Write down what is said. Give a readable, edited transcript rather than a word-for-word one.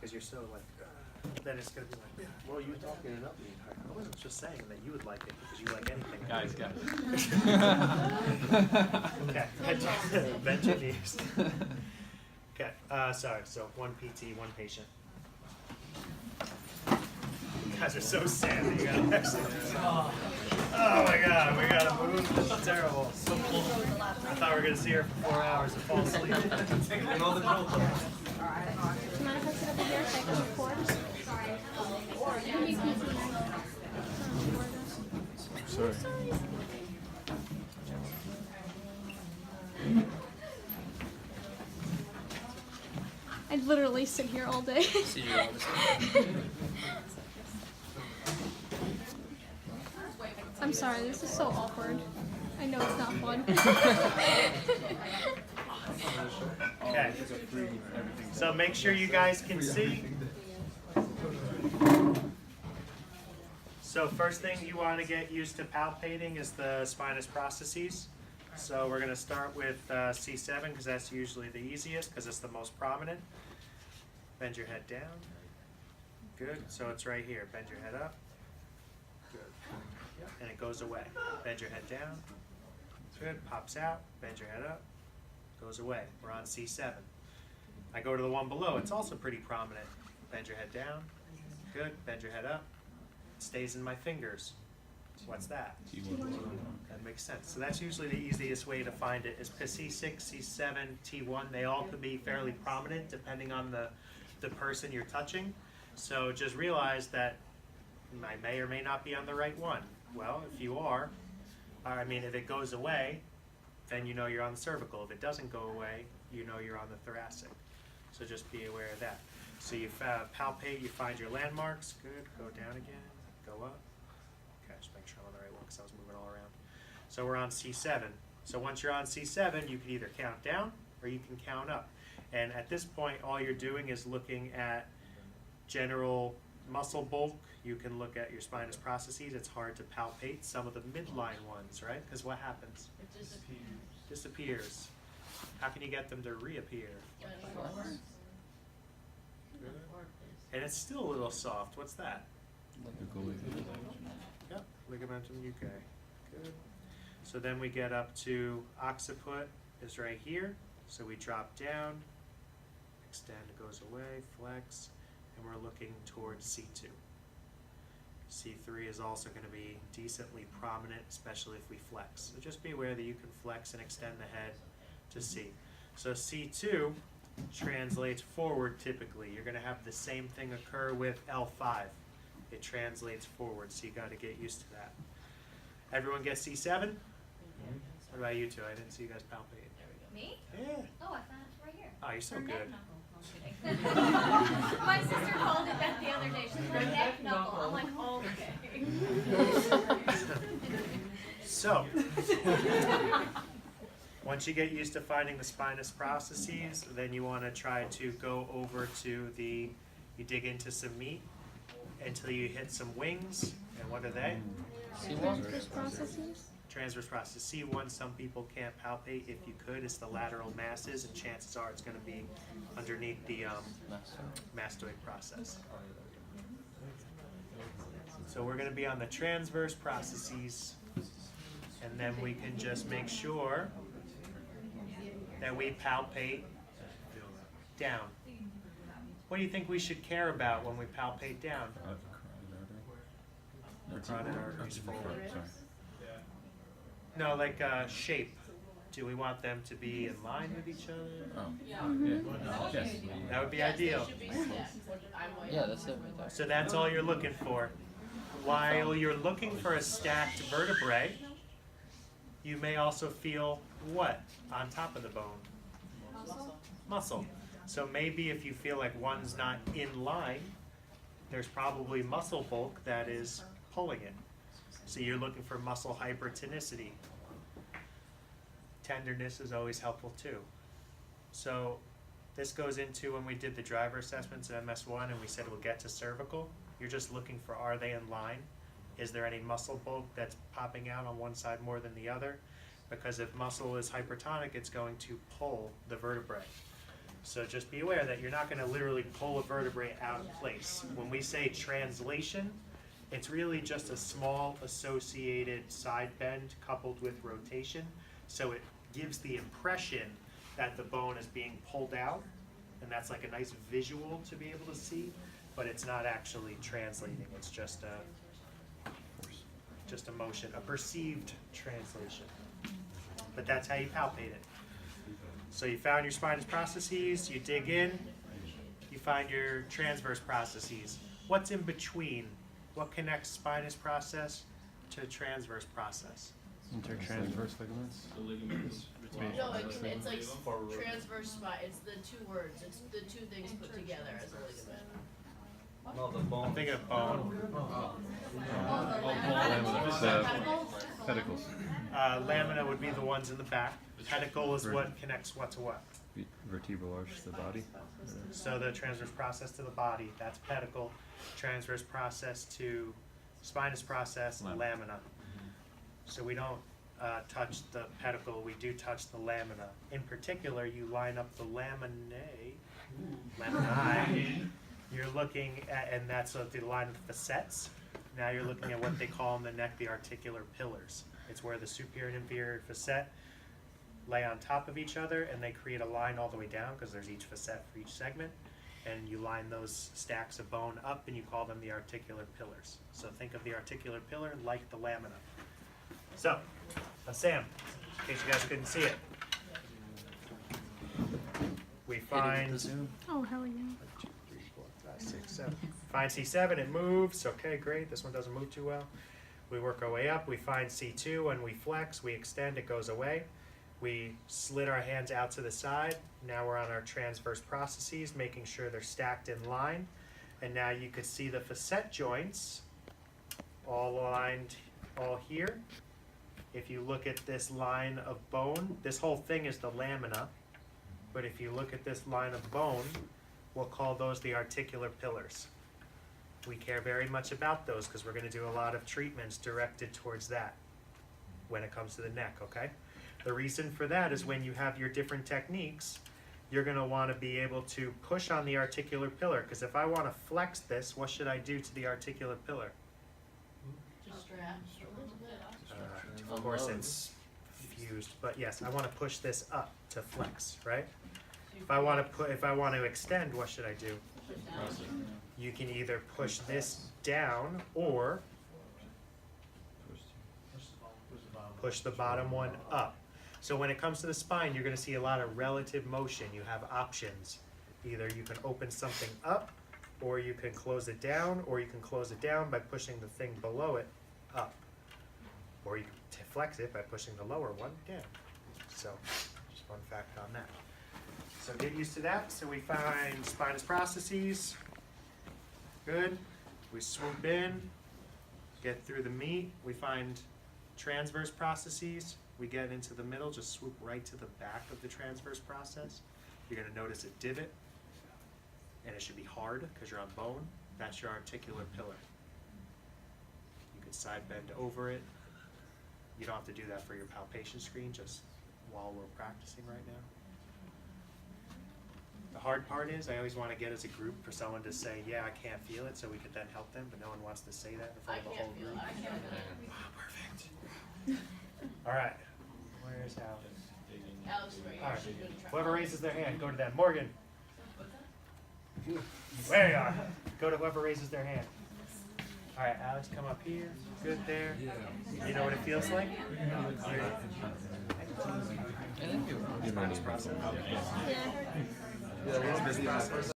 because you're so like, then it's going to be like, well, you were talking it up the entire time. I wasn't just saying that you would like it because you like anything. Guys. Okay, bend your knees. Okay, sorry, so one PT, one patient. You guys are so sad. You gotta actually do something. Oh my god, we gotta move. This is terrible. I thought we were gonna see her for 4 hours and fall asleep. And all the drill Do you mind if I sit over here so I can record? You can be PT. Sorry. I'd literally sit here all day. See you all this time. I'm sorry, this is so awkward. I know it's not fun. Okay. So make sure you guys can see. So first thing you want to get used to palpating is the spinous processes. So we're going to start with C7 because that's usually the easiest because it's the most prominent. Bend your head down. Good. So it's right here. Bend your head up. Good. And it goes away. Bend your head down. Good. Pops out. Bend your head up. Goes away. We're on C7. I go to the one below. It's also pretty prominent. Bend your head down. Good. Bend your head up. It stays in my fingers. What's that? That makes sense. So that's usually the easiest way to find it is C6, C7, T1. They all could be fairly prominent depending on the person you're touching. So just realize that I may or may not be on the right one. Well, if you are, if it goes away, then you know you're on the cervical. If it doesn't go away, you know you're on the thoracic. So just be aware of that. So you palpate, you find your landmarks. Good. Go down again. Go up. Okay, just make sure I'm on the right one because I was moving all around. So we're on C7. So once you're on C7, you can either count down or you can count up. And at this point, all you're doing is looking at general muscle bulk. You can look at your spinous processes. It's hard to palpate some of the midline ones, right? Because what happens? It disappears. Disappears. How can you get them to reappear? And it's still a little soft. What's that? Yep, ligamentum nuchae. Good. So then we get up to occiput is right here. So we drop down, extend, it goes away, flex, and we're looking towards C2. C3 is also going to be decently prominent, especially if we flex. So just be aware that you can flex and extend the head to C. So C2 translates forward typically. You're going to have the same thing occur with L5. It translates forward, so you got to get used to that. Everyone get C7? What about you two? I didn't see you guys palpate. Me? Yeah. Oh, I found it right here. Oh, you're so Or good. neck knuckle. I'm kidding. My sister called it that the other day. She's like, neck knuckle. I'm like, okay. So, once you get used to finding the spinous processes, then you want to try to go over to you dig into some meat until you hit some wings. And what are they? Transverse processes? Transverse process. C1, some people can't palpate. If you could, it's the lateral masses, and chances are it's going to be underneath the mastoid process. So we're going to be on the transverse processes, and then we can just make sure that we palpate down. What do you think we should care about when we palpate down? The carotid arteries forward. No, like shape. Do we want them to be in line with each other? Oh. Yeah. Yes. That would be ideal. Yeah, that's it right there. So that's all you're looking for. While you're looking for a stacked vertebrae, you may also feel what on top of the bone? Muscle. So maybe if you feel like one's not in line, there's probably muscle bulk that is pulling it. So you're looking for muscle hypertonicity. Tenderness is always helpful too. So this goes into when we did the driver assessments at MS1 and we said we'll get to cervical. You're just looking for, are they in line? Is there any muscle bulk that's popping out on one side more than the other? Because if muscle is hypertonic, it's going to pull the vertebrae. So just be aware that you're not going to literally pull a vertebrae out of place. When we say translation, it's really just a small associated side bend coupled with rotation. So it gives the impression that the bone is being pulled out, and that's like a nice visual to be able to see, but it's not actually translating. It's just a motion, a perceived translation. But that's how you palpate it. So you found your spinous processes, you dig in, you find your transverse processes. What's in between? What connects spinous process to transverse process? Intertransverse ligaments. The ligaments. No, it's like transverse spine. It's the two words. It's the two things put together as a ligament. No, the bone. I'm thinking of bone. Pedicles. Lamina would be the ones in the back. Pedicle is what connects what to what. Vertebral arch to the body. So the transverse process to the body, that's pedicle. Transverse process to spinous process, lamina. So we don't touch the pedicle, we do touch the lamina. In particular, you line up the laminae. You're looking at, and that's the line of the facets. Now you're looking at what they call in the neck the articular pillars. It's where the superior and inferior facet lay on top of each other, and they create a line all the way down because there's each facet for each segment. And you line those stacks of bone up, and you call them the articular pillars. So think of the articular pillar like the lamina. So, Sam, in case you guys couldn't see it, we find Oh, hell yeah. 1, 2, 3, 4, 5, 6, 7. Find C7, it moves. Okay, great. This one doesn't move too well. We work our way up. We find C2, when we flex, we extend, it goes away. We slid our hands out to the side. Now we're on our transverse processes, making sure they're stacked in line. And now you could see the facet joints all aligned all here. If you look at this line of bone, this whole thing is the lamina. But if you look at this line of bone, we'll call those the articular pillars. We care very much about those because we're going to do a lot of treatments directed towards that when it comes to the neck, okay? The reason for that is when you have your different techniques, you're going to want to be able to push on the articular pillar, because if I want to flex this, what should I do to the articular pillar? Just strap. Of course it's fused, but yes, I want to push this up to flex, right? If I want to extend, what should I do? You can either push this down or push the bottom one up. So when it comes to the spine, you're going to see a lot of relative motion. You have options. Either you can open something up, or you can close it down, or you can close it down by pushing the thing below it up. Or you can flex it by pushing the lower one down. So, just one fact on that. So get used to that. So we find spinous processes. Good. We swoop in, get through the meat. We find transverse processes. We get into the middle, just swoop right to the back of the transverse process. You're going to notice a divot, and it should be hard because you're on bone. That's your articular pillar. You could side bend over it. You don't have to do that for your palpation screen, just while we're practicing right now. The hard part is I always want to get as a group for someone to say, yeah, I can't feel it, so we could then help them, but no one wants to say that in front of the whole group. I can't feel it. Wow, perfect. All right. Where's Alex? Alex, right All right. here. She's gonna try. Whoever raises their hand, go to them. Morgan. There you are. Go to whoever raises their hand. All right, Alex, come up here. Good there. You know what it feels like? Thank you. Spinous process. Yeah. Transverse process.